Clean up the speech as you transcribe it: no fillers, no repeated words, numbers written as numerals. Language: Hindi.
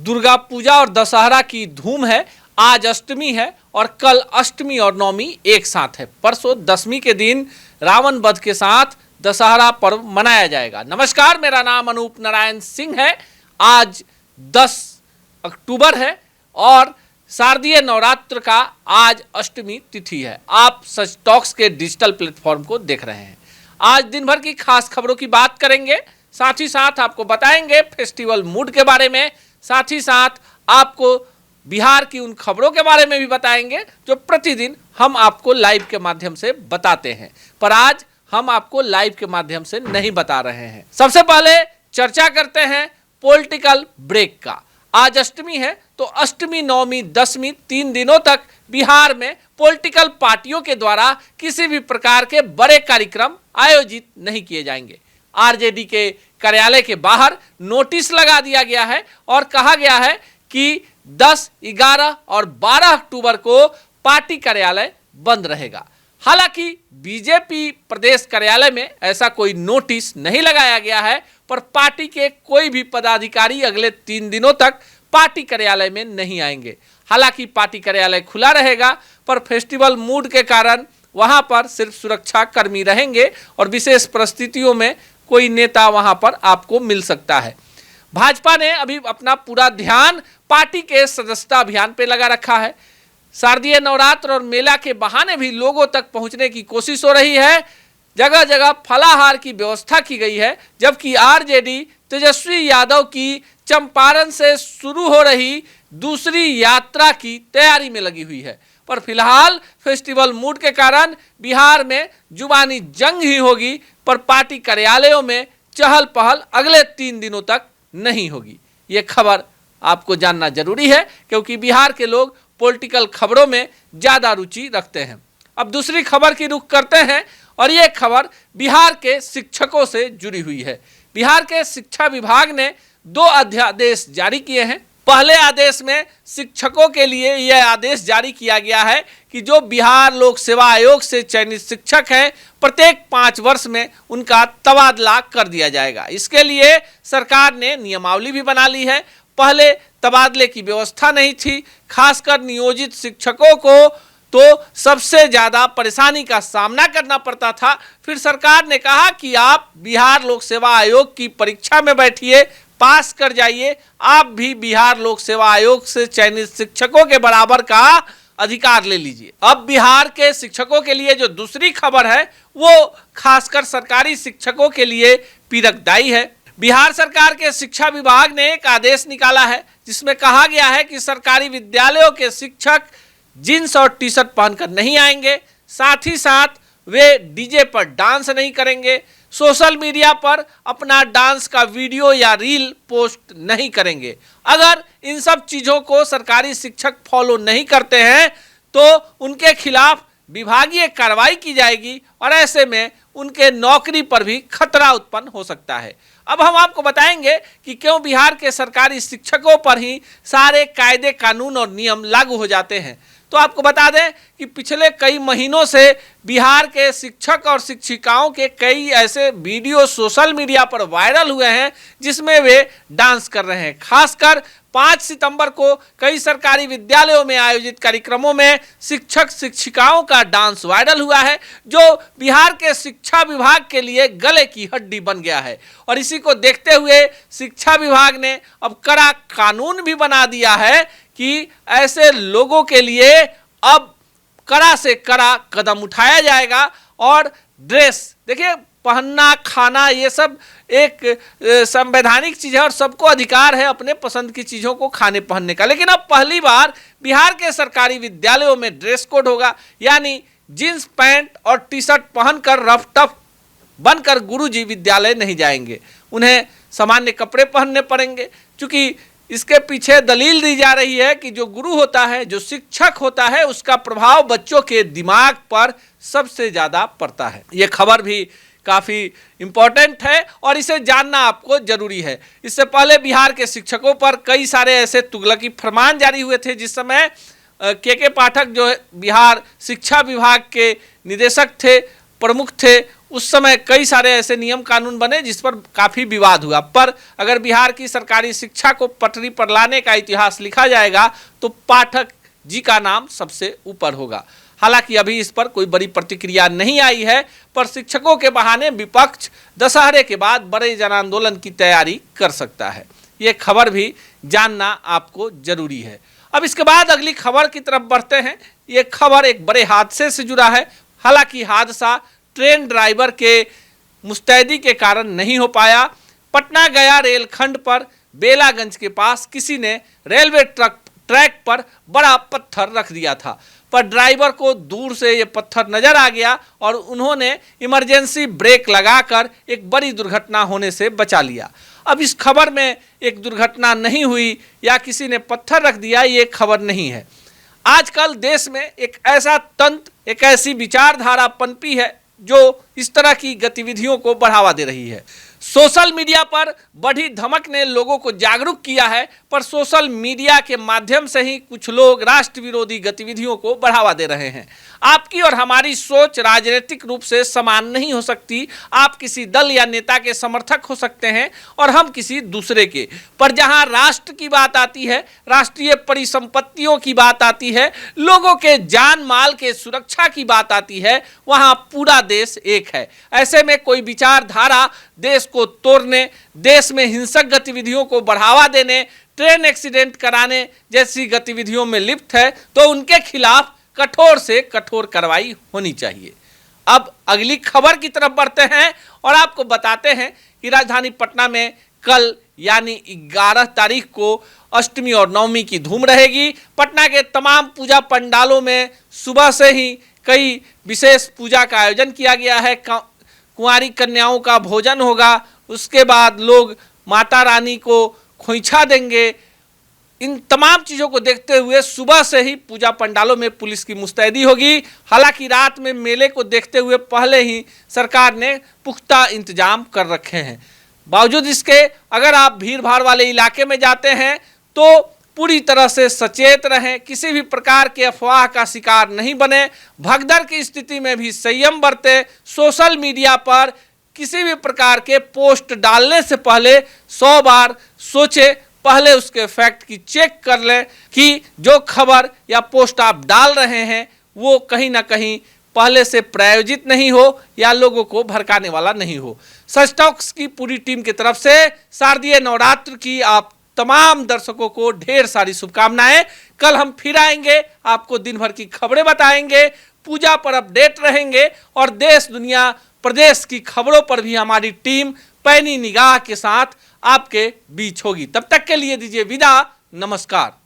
दुर्गा पूजा और दशहरा की धूम है। आज अष्टमी है और कल अष्टमी और नवमी एक साथ है। परसों दशमी के दिन रावण वध के साथ दशहरा पर्व मनाया जाएगा। नमस्कार, मेरा नाम अनूप नारायण सिंह है। आज 10 अक्टूबर है और शारदीय नवरात्र का आज अष्टमी तिथि है। आप सच टॉक्स के डिजिटल प्लेटफॉर्म को देख रहे हैं। आज दिन भर की खास खबरों की बात करेंगे, साथ ही साथ आपको बताएंगे फेस्टिवल मूड के बारे में, साथ ही साथ आपको बिहार की उन खबरों के बारे में भी बताएंगे जो प्रतिदिन हम आपको लाइव के माध्यम से बताते हैं, पर आज हम आपको लाइव के माध्यम से नहीं बता रहे हैं। सबसे पहले चर्चा करते हैं पॉलिटिकल ब्रेक का। आज अष्टमी है तो अष्टमी, नवमी, दशमी 3 दिनों तक बिहार में पॉलिटिकल पार्टियों के द्वारा किसी भी प्रकार के बड़े कार्यक्रम आयोजित नहीं किए जाएंगे। आरजेडी के कार्यालय के बाहर नोटिस लगा दिया गया है और कहा गया है कि 10, 11 और 12 अक्टूबर को पार्टी कार्यालय बंद रहेगा। हालांकि बीजेपी प्रदेश कार्यालय में ऐसा कोई नोटिस नहीं लगाया गया है, पर पार्टी के कोई भी पदाधिकारी अगले 3 दिनों तक पार्टी कार्यालय में नहीं आएंगे। हालांकि पार्टी कार्यालय खुला रहेगा, पर फेस्टिवल मूड के कारण वहां पर सिर्फ सुरक्षा कर्मी रहेंगे और विशेष परिस्थितियों में कोई नेता वहां पर आपको मिल सकता है। भाजपा ने अभी अपना पूरा ध्यान पार्टी के सदस्यता अभियान पे लगा रखा है। शारदीय नवरात्र और मेला के बहाने भी लोगों तक पहुंचने की कोशिश हो रही है। जगह जगह फलाहार की व्यवस्था की गई है, जबकि आरजेडी तेजस्वी यादव की चंपारण से शुरू हो रही दूसरी यात्रा की तैयारी में लगी हुई है। पर फिलहाल फेस्टिवल मूड के कारण बिहार में जुबानी जंग ही होगी, पर पार्टी कार्यालयों में चहल पहल अगले 3 दिनों तक नहीं होगी। ये खबर आपको जानना जरूरी है, क्योंकि बिहार के लोग पॉलिटिकल खबरों में ज़्यादा रुचि रखते हैं। अब दूसरी खबर की रुख करते हैं और ये खबर बिहार के शिक्षकों से जुड़ी हुई है। बिहार के शिक्षा विभाग ने 2 अध्यादेश जारी किए हैं। पहले आदेश में शिक्षकों के लिए यह आदेश जारी किया गया है कि जो बिहार लोक सेवा आयोग से चयनित शिक्षक हैं, प्रत्येक 5 वर्ष में उनका तबादला कर दिया जाएगा। इसके लिए सरकार ने नियमावली भी बना ली है। पहले तबादले की व्यवस्था नहीं थी, खासकर नियोजित शिक्षकों को तो सबसे ज़्यादा परेशानी का सामना करना पड़ता था। फिर सरकार ने कहा कि आप बिहार लोक सेवा आयोग की परीक्षा में बैठिए, पास कर जाइए, आप भी बिहार लोक सेवा आयोग से चयनित शिक्षकों के बराबर का अधिकार ले लीजिए। अब बिहार के शिक्षकों के लिए जो दूसरी खबर है वो खासकर सरकारी शिक्षकों के लिए पीड़कदायी है। बिहार सरकार के शिक्षा विभाग ने एक आदेश निकाला है जिसमें कहा गया है कि सरकारी विद्यालयों के शिक्षक जींस और टी-शर्ट पहनकर नहीं आएंगे, साथ ही साथ वे डीजे पर डांस नहीं करेंगे, सोशल मीडिया पर अपना डांस का वीडियो या रील पोस्ट नहीं करेंगे। अगर इन सब चीज़ों को सरकारी शिक्षक फॉलो नहीं करते हैं तो उनके खिलाफ विभागीय कार्रवाई की जाएगी और ऐसे में उनके नौकरी पर भी खतरा उत्पन्न हो सकता है। अब हम आपको बताएंगे कि क्यों बिहार के सरकारी शिक्षकों पर ही सारे कायदे, कानून और नियम लागू हो जाते हैं। तो आपको बता दें कि पिछले कई महीनों से बिहार के शिक्षक और शिक्षिकाओं के कई ऐसे वीडियो सोशल मीडिया पर वायरल हुए हैं जिसमें वे डांस कर रहे हैं। खासकर 5 सितंबर को कई सरकारी विद्यालयों में आयोजित कार्यक्रमों में शिक्षक शिक्षिकाओं का डांस वायरल हुआ है, जो बिहार के शिक्षा विभाग के लिए गले की हड्डी बन गया है। और इसी को देखते हुए शिक्षा विभाग ने अब कड़ा कानून भी बना दिया है कि ऐसे लोगों के लिए अब कड़ा से कड़ा कदम उठाया जाएगा। और ड्रेस देखिए, पहनना, खाना, ये सब एक संवैधानिक चीज़ है और सबको अधिकार है अपने पसंद की चीज़ों को खाने पहनने का। लेकिन अब पहली बार बिहार के सरकारी विद्यालयों में ड्रेस कोड होगा, यानी जींस पैंट और टी-शर्ट पहनकर रफ टफ बनकर गुरुजी विद्यालय नहीं जाएंगे, उन्हें सामान्य कपड़े पहनने पड़ेंगे। क्योंकि इसके पीछे दलील दी जा रही है कि जो गुरु होता है, जो शिक्षक होता है, उसका प्रभाव बच्चों के दिमाग पर सबसे ज़्यादा पड़ता है। ये खबर भी काफ़ी इम्पोर्टेंट है और इसे जानना आपको जरूरी है। इससे पहले बिहार के शिक्षकों पर कई सारे ऐसे तुगलकी फरमान जारी हुए थे। जिस समय के पाठक जो बिहार शिक्षा विभाग के निदेशक थे, प्रमुख थे, उस समय कई सारे ऐसे नियम कानून बने जिस पर काफ़ी विवाद हुआ। पर अगर बिहार की सरकारी शिक्षा को पटरी पर लाने का इतिहास लिखा जाएगा तो पाठक जी का नाम सबसे ऊपर होगा। हालांकि अभी इस पर कोई बड़ी प्रतिक्रिया नहीं आई है, पर शिक्षकों के बहाने विपक्ष दशहरे के बाद बड़े जन आंदोलन की तैयारी कर सकता है। ये खबर भी जानना आपको जरूरी है। अब इसके बाद अगली खबर की तरफ बढ़ते हैं। ये खबर एक बड़े हादसे से जुड़ा है। हालांकि हादसा ट्रेन ड्राइवर के मुस्तैदी के कारण नहीं हो पाया। पटना गया रेलखंड पर बेलागंज के पास किसी ने रेलवे ट्रैक पर बड़ा पत्थर रख दिया था, पर ड्राइवर को दूर से ये पत्थर नजर आ गया और उन्होंने इमरजेंसी ब्रेक लगाकर एक बड़ी दुर्घटना होने से बचा लिया। अब इस खबर में एक दुर्घटना नहीं हुई या किसी ने पत्थर रख दिया, ये खबर नहीं है। आजकल देश में एक ऐसा तंत्र, एक ऐसी विचारधारा पनपी है जो इस तरह की गतिविधियों को बढ़ावा दे रही है। सोशल मीडिया पर बढ़ी धमक ने लोगों को जागरूक किया है, पर सोशल मीडिया के माध्यम से ही कुछ लोग राष्ट्र विरोधी गतिविधियों को बढ़ावा दे रहे हैं। आपकी और हमारी सोच राजनीतिक रूप से समान नहीं हो सकती। आप किसी दल या नेता के समर्थक हो सकते हैं और हम किसी दूसरे के, पर जहां राष्ट्र की बात आती है, राष्ट्रीय परिसंपत्तियों की बात आती है, लोगों के जान माल के सुरक्षा की बात आती है, वहां पूरा देश एक है। ऐसे में कोई विचारधारा देश को तोड़ने, देश में हिंसक गतिविधियों को बढ़ावा देने, ट्रेन एक्सीडेंट कराने जैसी गतिविधियों में लिप्त है तो उनके खिलाफ कठोर से कठोर कार्रवाई होनी चाहिए। अब अगली खबर की तरफ बढ़ते हैं और आपको बताते हैं कि राजधानी पटना में कल यानी 11 तारीख को अष्टमी और नवमी की धूम रहेगी। पटना के तमाम पूजा पंडालों में सुबह से ही कई विशेष पूजा का आयोजन किया गया है। कुंवारी कन्याओं का भोजन होगा, उसके बाद लोग माता रानी को खोइछा देंगे। इन तमाम चीज़ों को देखते हुए सुबह से ही पूजा पंडालों में पुलिस की मुस्तैदी होगी। हालांकि रात में मेले को देखते हुए पहले ही सरकार ने पुख्ता इंतजाम कर रखे हैं। बावजूद इसके अगर आप भीड़ भाड़ वाले इलाके में जाते हैं तो पूरी तरह से सचेत रहें, किसी भी प्रकार के अफवाह का शिकार नहीं बने, भगदड़ की स्थिति में भी संयम बरतें। सोशल मीडिया पर किसी भी प्रकार के पोस्ट डालने से पहले 100 बार सोचें, पहले उसके फैक्ट की चेक कर लें कि जो खबर या पोस्ट आप डाल रहे हैं वो कहीं ना कहीं पहले से प्रायोजित नहीं हो या लोगों को भड़काने वाला नहीं हो। सच टॉक्स की पूरी टीम की तरफ से शारदीय नवरात्र की आप तमाम दर्शकों को ढेर सारी शुभकामनाएं। कल हम फिर आएंगे, आपको दिन भर की खबरें बताएंगे, पूजा पर अपडेट रहेंगे और देश दुनिया प्रदेश की खबरों पर भी हमारी टीम पैनी निगाह के साथ आपके बीच होगी। तब तक के लिए दीजिए विदा, नमस्कार।